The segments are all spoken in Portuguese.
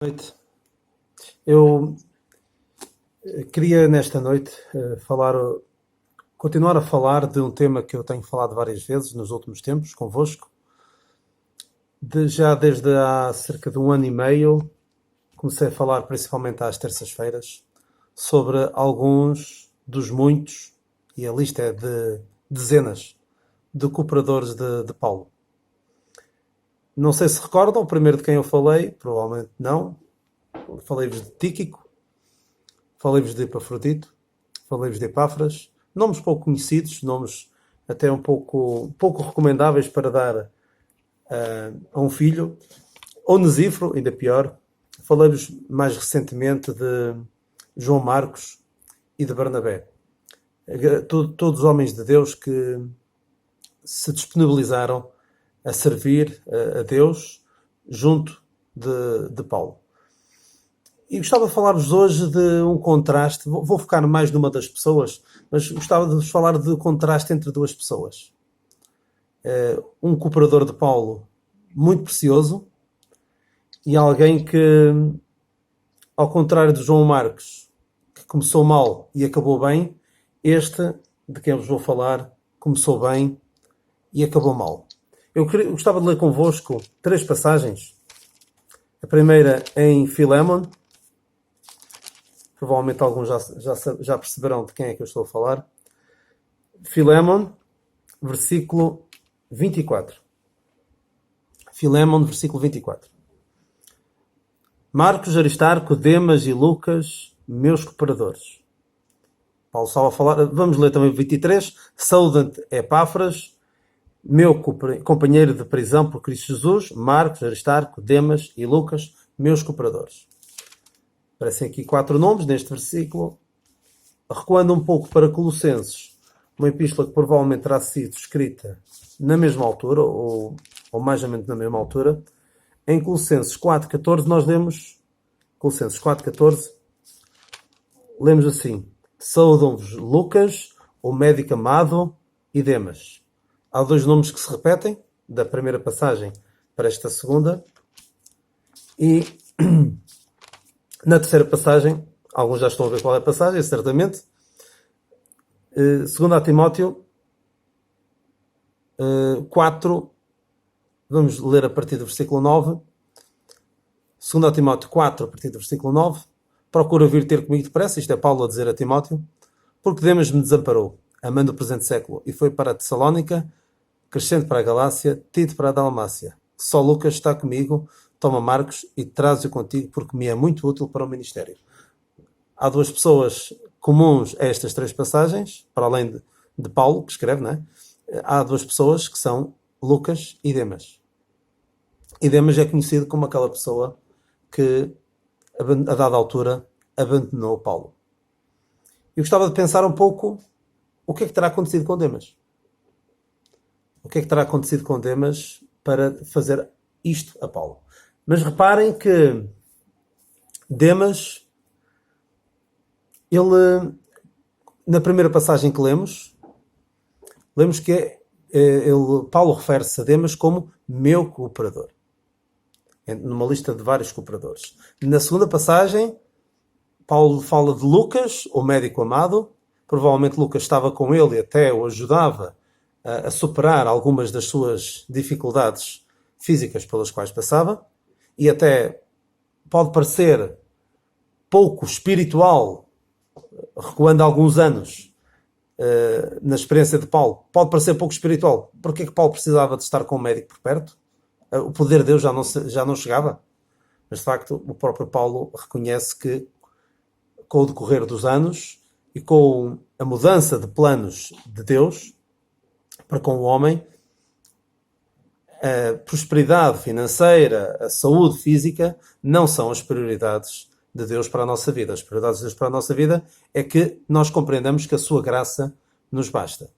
Noite. Eu queria nesta noite continuar a falar de um tema que eu tenho falado várias vezes nos últimos tempos convosco. Já desde há cerca de um ano e meio comecei a falar principalmente às terças-feiras sobre alguns dos muitos, e a lista é de dezenas, de cooperadores de Paulo. Não sei se recordam o primeiro de quem eu falei, provavelmente não. Falei-vos de Tíquico, falei-vos de Epafrodito, falei-vos de Epáfras, nomes pouco conhecidos, nomes até um pouco recomendáveis para dar a um filho. Onesíforo, ainda pior. Falei-vos mais recentemente de João Marcos e de Barnabé. Todos os homens de Deus que se disponibilizaram a servir a Deus junto de Paulo. E gostava de falar-vos hoje de um contraste. Vou focar mais numa das pessoas, mas gostava de vos falar de contraste entre duas pessoas. Um cooperador de Paulo muito precioso e alguém que, ao contrário de João Marcos, que começou mal e acabou bem, este, de quem eu vos vou falar, começou bem e acabou mal. Eu gostava de ler convosco 3 passagens. A primeira em Filémon. Provavelmente alguns já perceberão de quem é que eu estou a falar. Filémon, versículo 24. Filémon, versículo 24. Marcos, Aristarco, Demas e Lucas, meus cooperadores. Paulo estava a falar, vamos ler também o 23. Saúde Epáfras, meu companheiro de prisão por Cristo Jesus, Marcos, Aristarco, Demas e Lucas, meus cooperadores. Aparecem aqui 4 nomes neste versículo. Recuando um pouco para Colossenses, uma epístola que provavelmente terá sido escrita na mesma altura, ou mais ou menos na mesma altura. Em Colossenses 4.14 nós lemos, Colossenses 4.14, lemos assim: saúdam-vos Lucas, o médico amado, e Demas. Há 2 nomes que se repetem, da primeira passagem para esta segunda. E na terceira passagem, alguns já estão a ver qual é a passagem, certamente. 2 Timóteo 4, vamos ler a partir do versículo 9. 2 Timóteo 4, a partir do versículo 9. Procura vir ter comigo depressa, isto é Paulo a dizer a Timóteo, porque Demas me desamparou, amando o presente século, e foi para a Tessalónica, Crescente para a Galácia, Tito para a Dalmácia. Só Lucas está comigo. Toma Marcos e traz-o contigo, porque me é muito útil para o ministério. Há 2 pessoas comuns a estas 3 passagens, para além de Paulo, que escreve, não é? Há 2 pessoas que são Lucas e Demas. E Demas é conhecido como aquela pessoa que, a dada altura, abandonou Paulo. Eu gostava de pensar um pouco o que é que terá acontecido com Demas. O que é que terá acontecido com Demas para fazer isto a Paulo. Mas reparem que Demas, ele, na primeira passagem que lemos que Paulo refere-se a Demas como meu cooperador. Numa lista de vários cooperadores. Na segunda passagem, Paulo fala de Lucas, o médico amado. Provavelmente Lucas estava com ele e até o ajudava a superar algumas das suas dificuldades físicas pelas quais passava. E até pode parecer pouco espiritual, recuando alguns anos na experiência de Paulo, pode parecer pouco espiritual. Porquê que Paulo precisava de estar com o médico por perto? O poder de Deus já não chegava? Mas de facto o próprio Paulo reconhece que com o decorrer dos anos e com a mudança de planos de Deus para com o homem, a prosperidade financeira, a saúde física não são as prioridades de Deus para a nossa vida. As prioridades de Deus para a nossa vida é que nós compreendamos que a sua graça nos basta.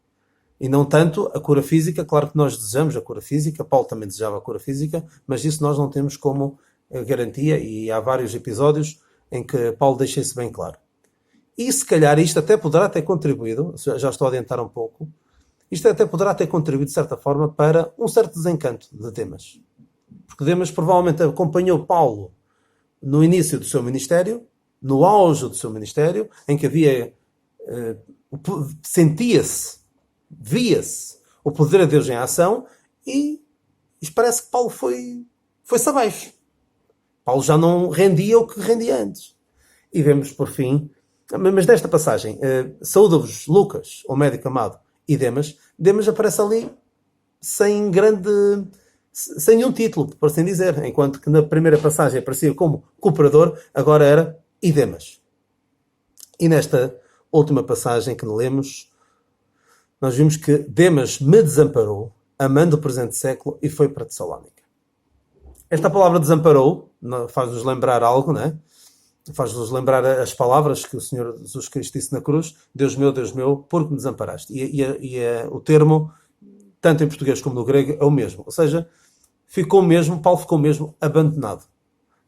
E não tanto a cura física. Claro que nós desejamos a cura física, Paulo também desejava a cura física, mas isso nós não temos como garantia, e há vários episódios em que Paulo deixa isso bem claro. E se calhar isto até poderá ter contribuído, já estou a adiantar um pouco, isto até poderá ter contribuído de certa forma para um certo desencanto de Demas. Porque Demas provavelmente acompanhou Paulo no início do seu ministério, no auge do seu ministério, em que havia, sentia-se, via-se o poder de Deus em ação, e parece que Paulo foi-se abaixo. Paulo já não rendia o que rendia antes. E vemos, por fim, mas nesta passagem, saúda-vos Lucas, o médico amado, e Demas. Demas aparece ali sem nenhum título, por assim dizer, enquanto que na primeira passagem aparecia como cooperador, agora era e Demas. E nesta última passagem que lemos, nós vimos que Demas me desamparou, amando o presente século, e foi para Tessalónica. Esta palavra desamparou faz-nos lembrar algo, não é? Faz-nos lembrar as palavras que o Senhor Jesus Cristo disse na cruz: Deus meu, por que me desamparaste? O termo, tanto em português como no grego, é o mesmo. Ou seja, Paulo ficou mesmo abandonado.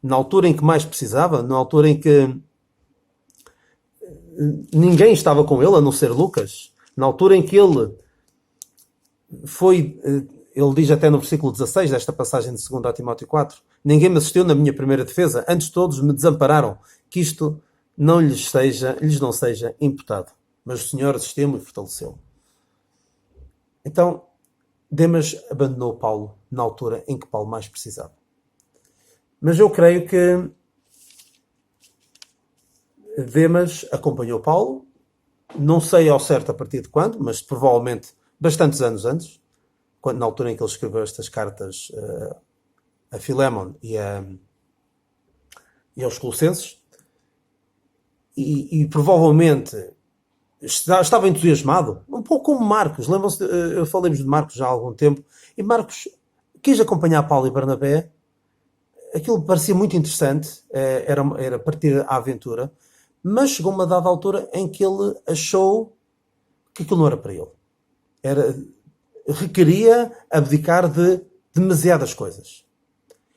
Na altura em que mais precisava, na altura em que ninguém estava com ele, a não ser Lucas, na altura em que ele diz até no versículo 16 desta passagem de 2 Timóteo 4, ninguém me assistiu na minha primeira defesa, antes todos me desampararam, que isto lhes não seja imputado. Mas o Senhor assistiu-me e fortaleceu. Então, Demas abandonou Paulo na altura em que Paulo mais precisava. Mas eu creio que Demas acompanhou Paulo, não sei ao certo a partir de quando, mas provavelmente bastantes anos antes, na altura em que ele escreveu estas cartas a Filémon e aos Colossenses, e provavelmente estava entusiasmado, um pouco como Marcos. Lembram-se, falamos de Marcos já há algum tempo, e Marcos quis acompanhar Paulo e Barnabé. Aquilo parecia muito interessante, era partir à aventura, mas chegou uma dada altura em que ele achou que aquilo não era para ele. Requeria abdicar de demasiadas coisas.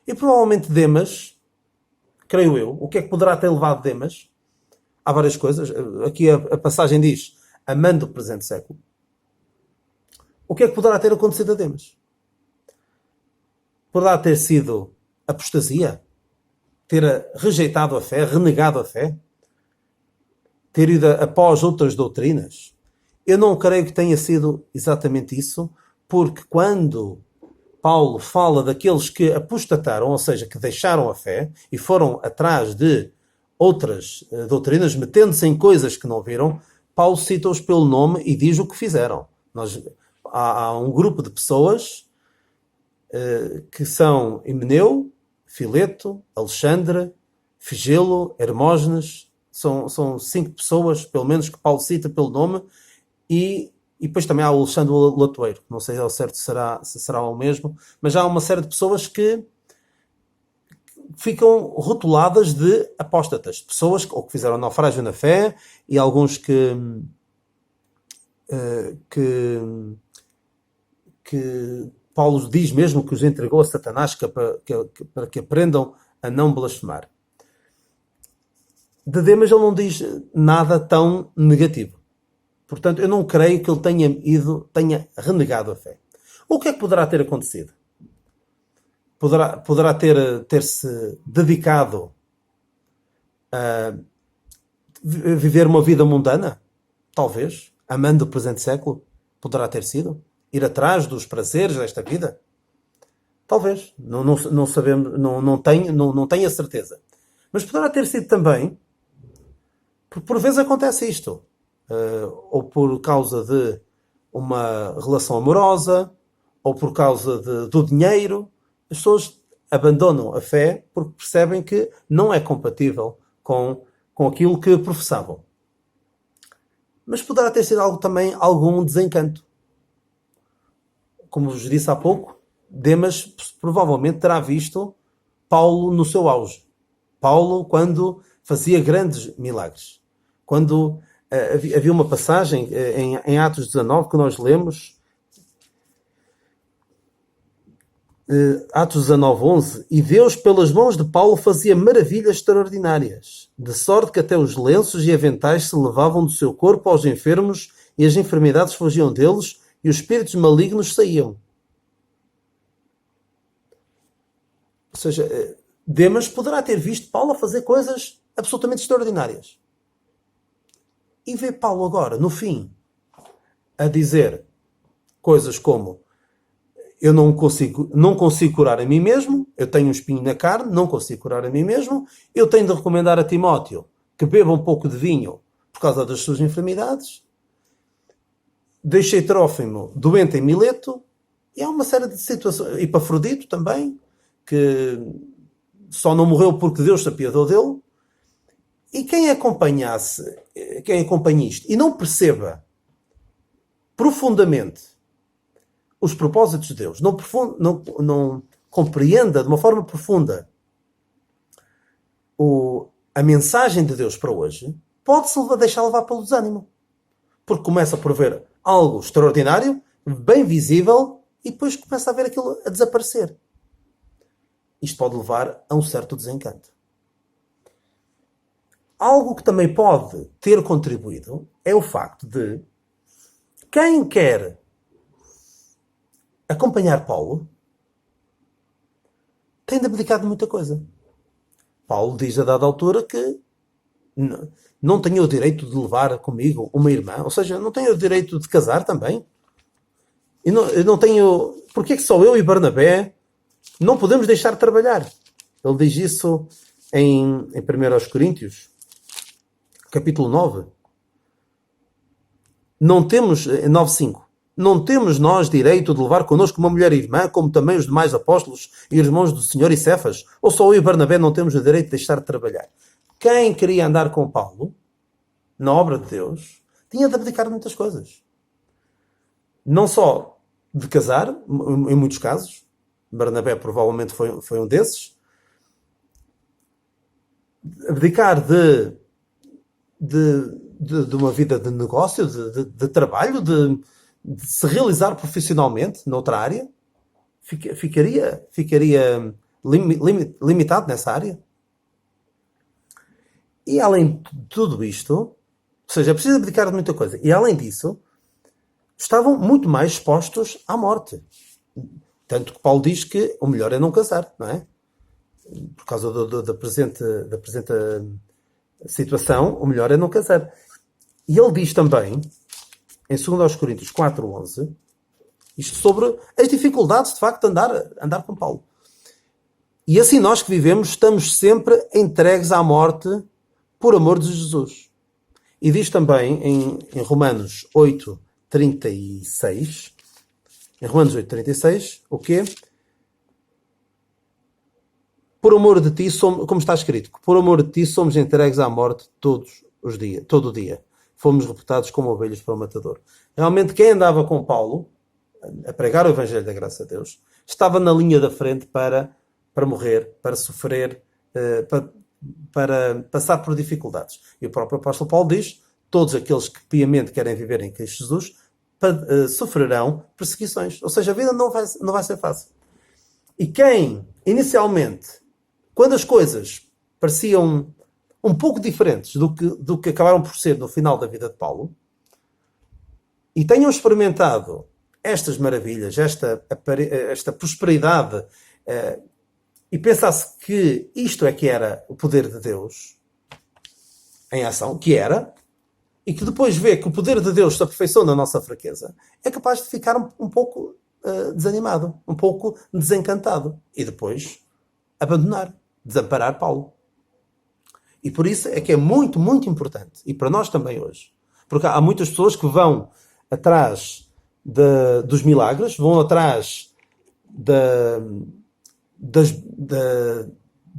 E provavelmente Demas, creio eu, o que é que poderá ter levado Demas? Há várias coisas. Aqui a passagem diz, amando o presente século. O que é que poderá ter acontecido a Demas? Poderá ter sido apostasia? Ter rejeitado a fé, renegado a fé? Ter ido após outras doutrinas? Eu não creio que tenha sido exatamente isso, porque quando Paulo fala daqueles que apostataram, ou seja, que deixaram a fé e foram atrás de outras doutrinas, metendo-se em coisas que não viram, Paulo cita-os pelo nome e diz o que fizeram. Há um grupo de pessoas que são Himeneu, Fileto, Alexandre, Figelo, Hermógenes. São 5 pessoas, pelo menos, que Paulo cita pelo nome, e depois também há o Alexandre Latoeiro, não sei ao certo se será o mesmo, mas há uma série de pessoas que ficam rotuladas de apóstatas, pessoas ou que fizeram naufrágio na fé, e alguns que Paulo diz mesmo que os entregou a Satanás para que aprendam a não blasfemar. De Demas ele não diz nada tão negativo. Portanto, eu não creio que ele tenha renegado a fé. O que é que poderá ter acontecido? Poderá ter-se dedicado a viver uma vida mundana? Talvez. Amando o presente século? Poderá ter sido. Ir atrás dos prazeres desta vida? Talvez. Não sabemos, não tenho a certeza. Mas poderá ter sido também, porque por vezes acontece isto. Ou por causa de uma relação amorosa, ou por causa do dinheiro. As pessoas abandonam a fé porque percebem que não é compatível com aquilo que professavam. Mas poderá ter sido também algum desencanto. Como vos disse há pouco, Demas provavelmente terá visto Paulo no seu auge. Paulo quando fazia grandes milagres. Quando havia uma passagem em Atos 19 que nós lemos, Atos 19:11, e Deus pelas mãos de Paulo fazia maravilhas extraordinárias, de sorte que até os lenços e aventais se levavam do seu corpo aos enfermos, e as enfermidades fugiam deles, e os espíritos malignos saíam. Ou seja, Demas poderá ter visto Paulo a fazer coisas absolutamente extraordinárias. E vê Paulo agora, no fim, a dizer coisas como: eu não consigo curar a mim mesmo, eu tenho um espinho na carne, não consigo curar a mim mesmo, eu tenho de recomendar a Timóteo que beba um pouco de vinho por causa das suas enfermidades, deixei Trófimo doente em Mileto, e há uma série de situações, Epafrodito também, que só não morreu porque Deus se apiadou dele. E quem acompanhe isto e não perceba profundamente os propósitos de Deus, não compreenda de uma forma profunda a mensagem de Deus para hoje, pode-se deixar levar pelo desânimo. Porque começa por ver algo extraordinário, bem visível, e depois começa a ver aquilo a desaparecer. Isto pode levar a um certo desencanto. Algo que também pode ter contribuído é o facto de quem quer acompanhar Paulo tem de abdicar de muita coisa. Paulo diz a dada altura que não tenho o direito de levar comigo uma irmã, ou seja, não tenho o direito de casar também. Eu não tenho... Porquê que só eu e Barnabé não podemos deixar de trabalhar? Ele diz isso em 1 Coríntios, capítulo 9. Não temos, 9:5. Não temos nós direito de levar connosco uma mulher irmã, como também os demais apóstolos e irmãos do Senhor e Cefas? Ou só eu e Barnabé não temos o direito de deixar de trabalhar? Quem queria andar com Paulo, na obra de Deus, tinha de abdicar de muitas coisas. Não só de casar, em muitos casos. Barnabé provavelmente foi um desses. Abdicar de uma vida de negócio, de trabalho, de se realizar profissionalmente noutra área, ficaria limitado nessa área. E além de tudo isto, ou seja, é preciso abdicar de muita coisa. E além disso, estavam muito mais expostos à morte. Tanto que Paulo diz que o melhor é não casar, não é? Por causa da presente situação, o melhor é não casar. E ele diz também, em 2 Coríntios 4:11, isto sobre as dificuldades, de facto, de andar com Paulo. E assim nós que vivemos, estamos sempre entregues à morte por amor de Jesus. E diz também em Romanos 8:36, o quê? Por amor de ti, como está escrito, por amor de ti somos entregues à morte todo o dia. Fomos reputados como ovelhas para o matador. Realmente, quem andava com Paulo, a pregar o Evangelho da Graça a Deus, estava na linha da frente para morrer, para sofrer, para passar por dificuldades. E o próprio apóstolo Paulo diz, todos aqueles que piamente querem viver em Cristo Jesus, sofrerão perseguições. Ou seja, a vida não vai ser fácil. E quem, inicialmente, quando as coisas pareciam um pouco diferentes do que acabaram por ser no final da vida de Paulo, e tenham experimentado estas maravilhas, esta prosperidade, e pensasse que isto é que era o poder de Deus em ação, que era, e que depois vê que o poder de Deus se aperfeiçoa na nossa fraqueza, é capaz de ficar um pouco desanimado, um pouco desencantado, e depois desamparar Paulo. E por isso é que é muito, muito importante, e para nós também hoje, porque há muitas pessoas que vão atrás dos milagres, vão atrás de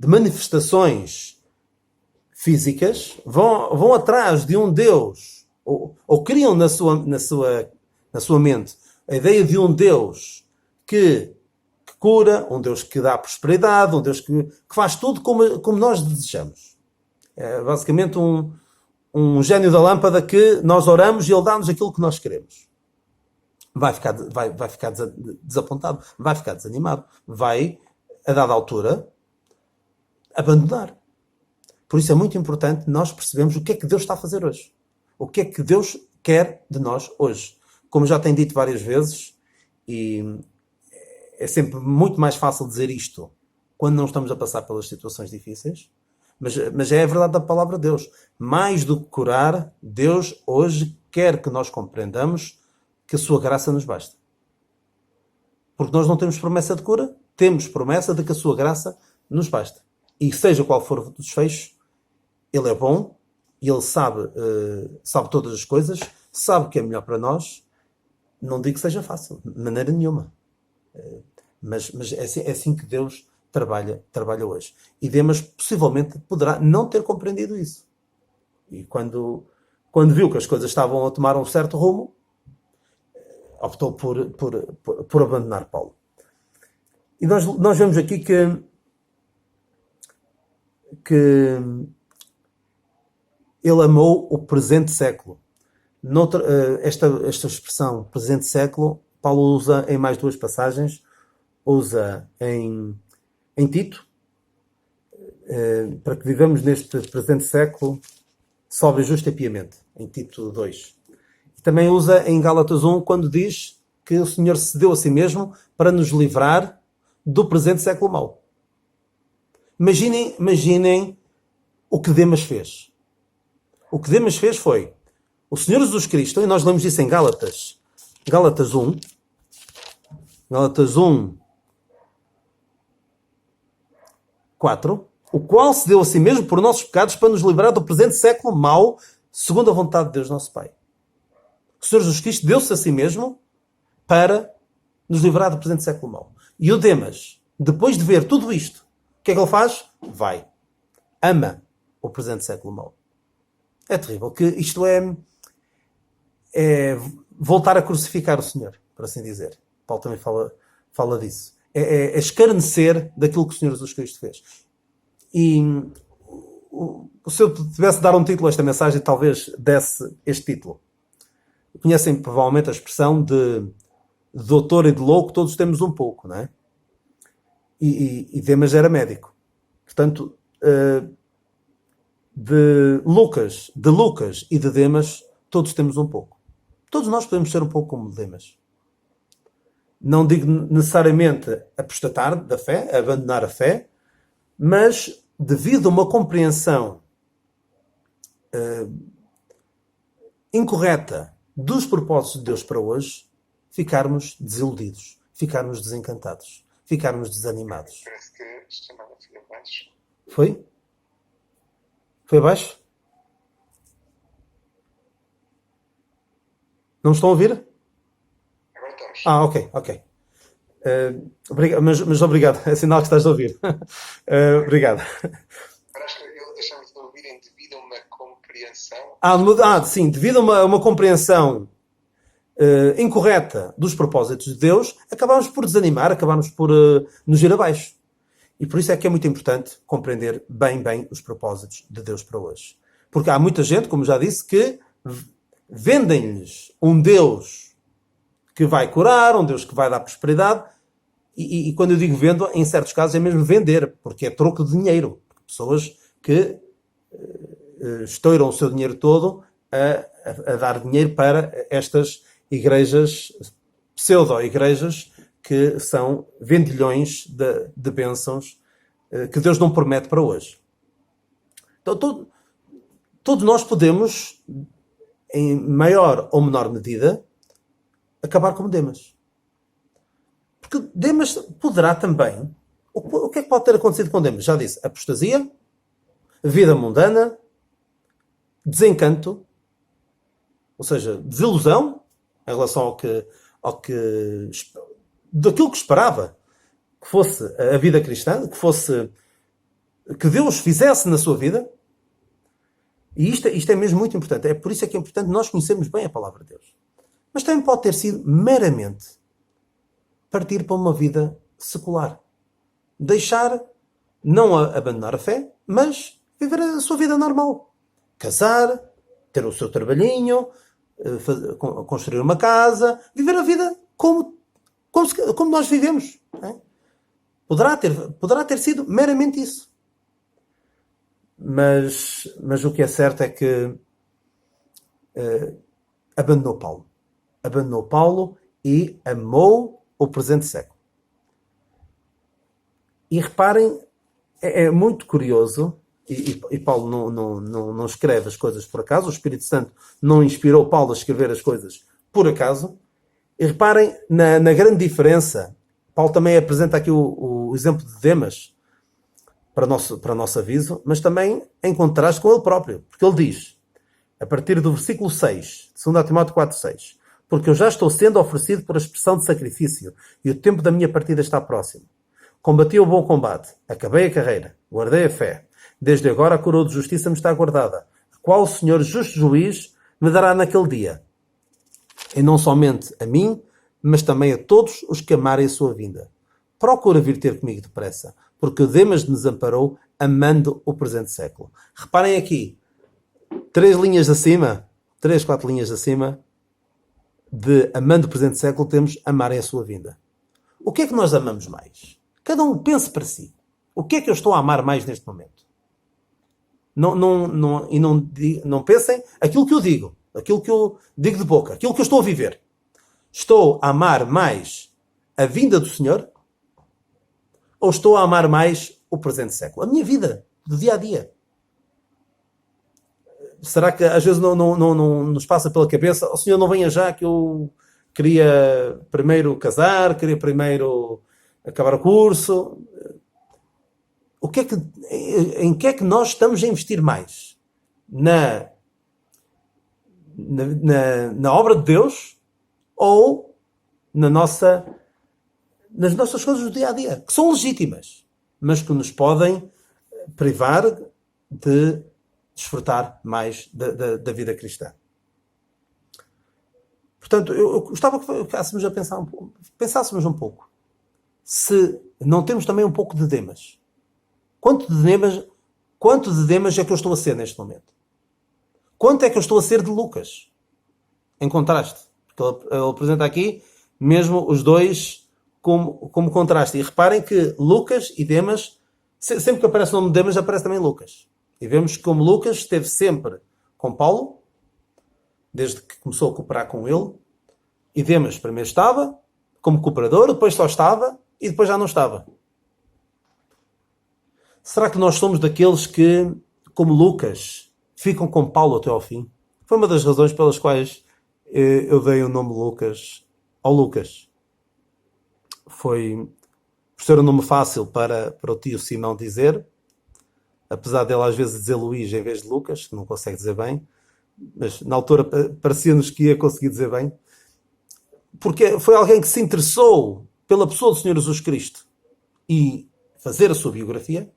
manifestações físicas, vão atrás de um Deus, ou criam na sua mente a ideia de um Deus que cura, um Deus que dá prosperidade, um Deus que faz tudo como nós desejamos. É basicamente um gênio da lâmpada que nós oramos e ele dá-nos aquilo que nós queremos. Vai ficar desapontado, vai ficar desanimado, vai, a dada altura, abandonar. Por isso é muito importante nós percebermos o que é que Deus está a fazer hoje. O que é que Deus quer de nós hoje. Como já tenho dito várias vezes, e é sempre muito mais fácil dizer isto quando não estamos a passar pelas situações difíceis. Mas é a verdade da palavra de Deus. Mais do que curar, Deus hoje quer que nós compreendamos que a sua graça nos basta. Porque nós não temos promessa de cura, temos promessa de que a sua graça nos basta. E seja qual for o desfecho, Ele é bom, e Ele sabe todas as coisas, sabe o que é melhor para nós. Não digo que seja fácil, de maneira nenhuma. Mas é assim que Deus trabalha hoje. E Demas possivelmente poderá não ter compreendido isso. E quando viu que as coisas estavam a tomar um certo rumo, optou por abandonar Paulo. E nós vemos aqui que ele amou o presente século. Esta expressão presente século, Paulo usa em mais duas passagens. Usa em Tito, para que vivamos neste presente século sóbrio, justo e piamente, em Tito 2. E também usa em Gálatas 1, quando diz que o Senhor se deu a si mesmo para nos livrar do presente século mau. Imaginem o que Demas fez. O que Demas fez foi o Senhor Jesus Cristo, e nós lemos isso em Gálatas 1, Gálatas 1, 4, o qual se deu a si mesmo por nossos pecados para nos livrar do presente século mau, segundo a vontade de Deus nosso Pai. O Senhor Jesus Cristo deu-se a si mesmo para nos livrar do presente século mau. E o Demas, depois de ver tudo isto, o que é que ele faz? Ama o presente século mau. É terrível, que isto é voltar a crucificar o Senhor, por assim dizer. Paulo também fala disso. É escarnecer daquilo que o Senhor Jesus Cristo fez. E se eu tivesse de dar um título a esta mensagem, talvez desse este título. Conhecem provavelmente a expressão de doutor e de louco, todos temos um pouco, não é? E Demas era médico. Portanto, de Lucas e de Demas, todos temos um pouco. Todos nós podemos ser um pouco como Demas. Não digo necessariamente apostatar da fé, abandonar a fé, mas devido a uma compreensão incorreta dos propósitos de Deus para hoje, ficarmos desiludidos, ficarmos desencantados, ficarmos desanimados. Parece que a chamada foi abaixo. Foi? Foi abaixo? Não me estão a ouvir? Agora estamos. Ok. Mas obrigado. É sinal que estás a ouvir. Obrigado. Parece que eu deixamos de ouvir devido a uma compreensão. Sim. Devido a uma compreensão incorreta dos propósitos de Deus, acabamos por desanimar, acabamos por nos ir abaixo. E por isso é que é muito importante compreender bem os propósitos de Deus para hoje. Porque há muita gente, como já disse, que vendem-lhes um Deus que vai curar, um Deus que vai dar prosperidade, e quando eu digo vendo, em certos casos é mesmo vender, porque é troco de dinheiro. Pessoas que estouram o seu dinheiro todo a dar dinheiro para estas igrejas, pseudo-igrejas, que são vendilhões de bênçãos que Deus não promete para hoje. Então, todos nós podemos, em maior ou menor medida, acabar como Demas. Porque Demas poderá também... O que é que pode ter acontecido com Demas? Já disse, apostasia, vida mundana, desencanto, ou seja, desilusão em relação daquilo que esperava que fosse a vida cristã, que Deus fizesse na sua vida. E isto é mesmo muito importante. É por isso é que é importante nós conhecermos bem a palavra de Deus. Mas também pode ter sido meramente partir para uma vida secular. Deixar, não abandonar a fé, mas viver a sua vida normal. Casar, ter o seu trabalhinho, construir uma casa, viver a vida como nós vivemos. Não é? Poderá ter sido meramente isso. Mas o que é certo é que abandonou Paulo e amou o presente século. E reparem, é muito curioso, e Paulo não escreve as coisas por acaso, o Espírito Santo não inspirou Paulo a escrever as coisas por acaso. E reparem na grande diferença. Paulo também apresenta aqui o exemplo de Demas para nosso aviso, mas também em contraste com ele próprio, porque ele diz, a partir do versículo 6, de 2 Timóteo 4:6, porque eu já estou sendo oferecido por expressão de sacrifício e o tempo da minha partida está próximo. Combati o bom combate, acabei a carreira, guardei a fé. Desde agora a coroa de justiça me está guardada, a qual o Senhor justo juiz me dará naquele dia. E não somente a mim, mas também a todos os que amarem a sua vinda. Procura vir ter comigo depressa, porque o Demas me desamparou, amando o presente século. Reparem aqui, 4 linhas acima, de amando o presente século, temos amarem a sua vinda. O que é que nós amamos mais? Cada um pense para si. O que é que eu estou a amar mais neste momento? Não pensem aquilo que eu digo de boca, aquilo que eu estou a viver. Estou a amar mais a vinda do Senhor ou estou a amar mais o presente século? A minha vida, do dia a dia. Será que às vezes não nos passa pela cabeça, o Senhor não venha já que eu queria primeiro casar, queria primeiro acabar o curso? Em que é que nós estamos a investir mais? Na obra de Deus ou nas nossas coisas do dia a dia, que são legítimas, mas que nos podem privar de desfrutar mais da vida cristã. Portanto, eu gostava que pensássemos um pouco se não temos também um pouco de Demas. Quanto de Demas é que eu estou a ser neste momento? Quanto é que eu estou a ser de Lucas? Em contraste. Porque ele apresenta aqui mesmo os dois como contraste. E reparem que Lucas e Demas, sempre que aparece o nome de Demas, aparece também Lucas. E vemos que como Lucas esteve sempre com Paulo, desde que começou a cooperar com ele, e Demas primeiro estava como cooperador, depois só estava e depois já não estava. Será que nós somos daqueles que, como Lucas, ficam com Paulo até ao fim? Foi uma das razões pelas quais eu dei o nome Lucas ao Lucas. Foi por ser um nome fácil para o tio Simão dizer, apesar dele às vezes dizer Luís em vez de Lucas, que não consegue dizer bem, mas na altura parecia-nos que ia conseguir dizer bem, porque foi alguém que se interessou pela pessoa do Senhor Jesus Cristo e fazer a sua biografia,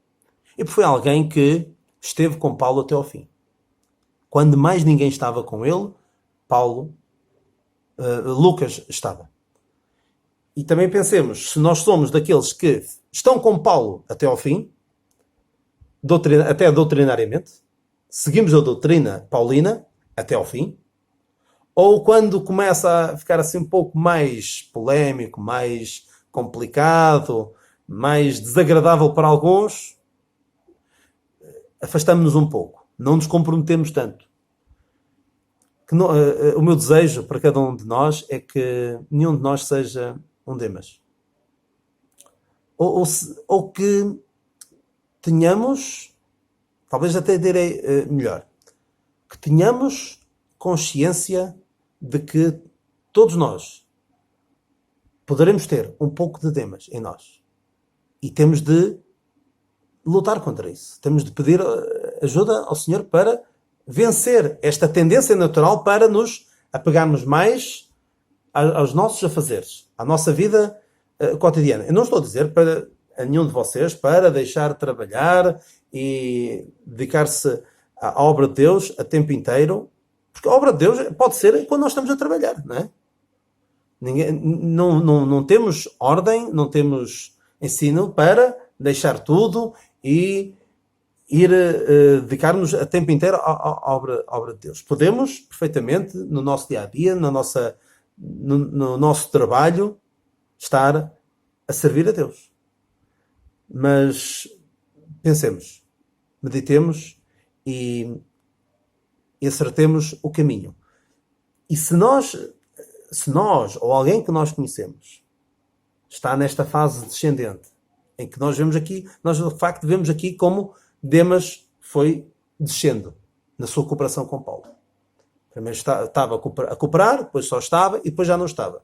e foi alguém que esteve com Paulo até ao fim. Quando mais ninguém estava com ele, Lucas estava. E também pensemos, se nós somos daqueles que estão com Paulo até ao fim, até doutrinariamente, seguimos a doutrina paulina até ao fim, ou quando começa a ficar assim um pouco mais polémico, mais complicado, mais desagradável para alguns, afastamos-nos um pouco, não nos comprometemos tanto. O meu desejo para cada um de nós é que nenhum de nós seja um Demas. Ou que tenhamos, talvez até direi melhor, que tenhamos consciência de que todos nós poderemos ter um pouco de Demas em nós. E temos de lutar contra isso. Temos de pedir ajuda ao Senhor para vencer esta tendência natural para nos apegarmos mais aos nossos afazeres, à nossa vida cotidiana. Eu não estou a dizer a nenhum de vocês para deixar de trabalhar e dedicar-se à obra de Deus a tempo inteiro, porque a obra de Deus pode ser quando nós estamos a trabalhar, não é? Não temos ordem, não temos ensino para deixar tudo e ir dedicar-nos a tempo inteiro à obra de Deus. Podemos, perfeitamente, no nosso dia-a-dia, no nosso trabalho, estar a servir a Deus. Mas pensemos, meditemos e acertemos o caminho. E se nós, ou alguém que nós conhecemos, está nesta fase descendente, em que nós de facto vemos aqui como Demas foi descendo na sua cooperação com Paulo. Primeiro estava a cooperar, depois só estava e depois já não estava.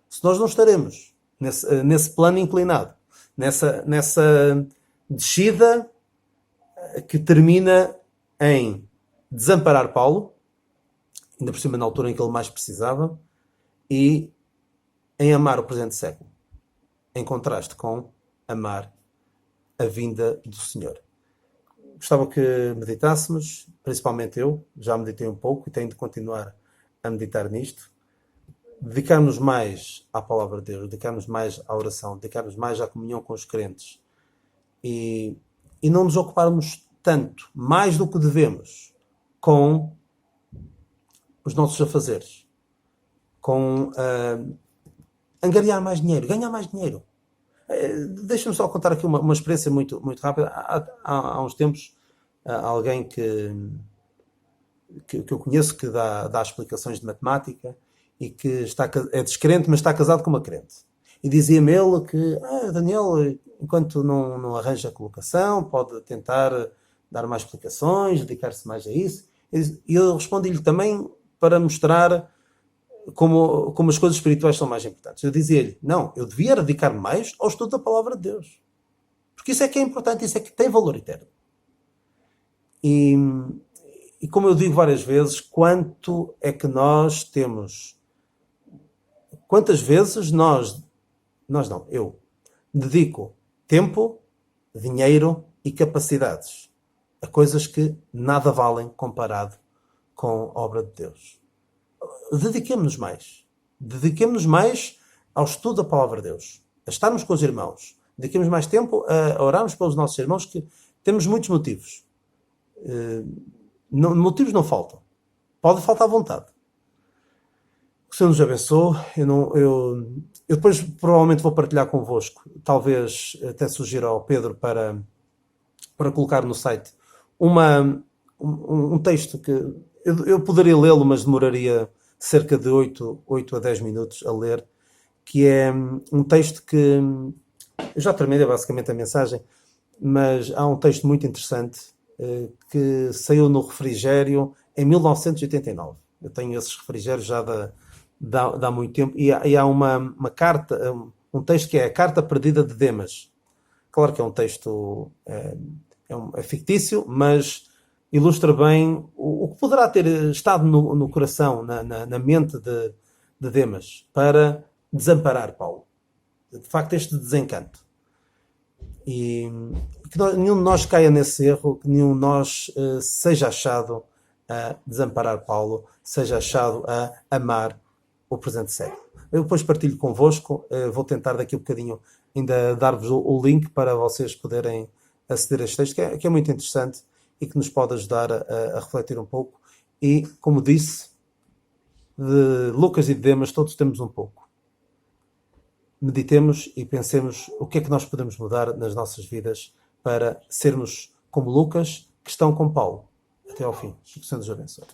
Se nós não estaremos nesse plano inclinado, nessa descida que termina em desamparar Paulo, ainda por cima na altura em que ele mais precisava, e em amar o presente século, em contraste com amar a vinda do Senhor. Gostava que meditássemos, principalmente eu, já meditei um pouco e tenho de continuar a meditar nisto, dedicarmos mais à palavra de Deus, dedicarmos mais à oração, dedicarmos mais à comunhão com os crentes e não nos ocuparmos tanto, mais do que devemos, com os nossos afazeres, com angariar mais dinheiro, ganhar mais dinheiro. Deixa-me só contar aqui uma experiência muito, muito rápida. Há uns tempos, alguém que eu conheço que dá explicações de matemática e que é descrente, mas está casado com uma crente. E dizia-me ele que, Daniel, enquanto não arranja a colocação, pode tentar dar mais explicações, dedicar-se mais a isso. E eu respondi-lhe também para mostrar como as coisas espirituais são mais importantes. Eu dizia-lhe, não, eu devia dedicar-me mais ao estudo da palavra de Deus. Porque isso é que é importante, isso é que tem valor eterno. E como eu digo várias vezes, quanto é que nós temos... Quantas vezes eu dedico tempo, dinheiro e capacidades a coisas que nada valem comparado com a obra de Deus. Dediquemo-nos mais. Dediquemo-nos mais ao estudo da palavra de Deus. A estarmos com os irmãos. Dediquemos mais tempo a orarmos pelos nossos irmãos, que temos muitos motivos. Motivos não faltam. Pode faltar vontade. Que o Senhor nos abençoe. Eu depois provavelmente vou partilhar convosco, talvez até sugira ao Pedro para colocar no site um texto que eu poderia lê-lo, mas demoraria cerca de 8 a 10 minutos a ler, que é um texto que... Eu já terminei basicamente a mensagem, mas há um texto muito interessante que saiu no Refrigério em 1989. Eu tenho esses refrigérios já há muito tempo, e há uma carta, um texto que é a Carta Perdida de Demas. Claro que é um texto é fictício, mas ilustra bem o que poderá ter estado no coração, na mente de Demas, para desamparar Paulo. De facto, este desencanto. E que nenhum de nós caia nesse erro, que nenhum de nós seja achado a desamparar Paulo, seja achado a amar o presente século. Eu depois partilho convosco, vou tentar daqui a um bocadinho ainda dar-vos o link para vocês poderem aceder a este texto, que é muito interessante e que nos pode ajudar a refletir um pouco. E, como disse, de Lucas e de Demas todos temos um pouco. Meditemos e pensemos o que é que nós podemos mudar nas nossas vidas para sermos como Lucas, que estão com Paulo até ao fim. Que o Senhor nos abençoe.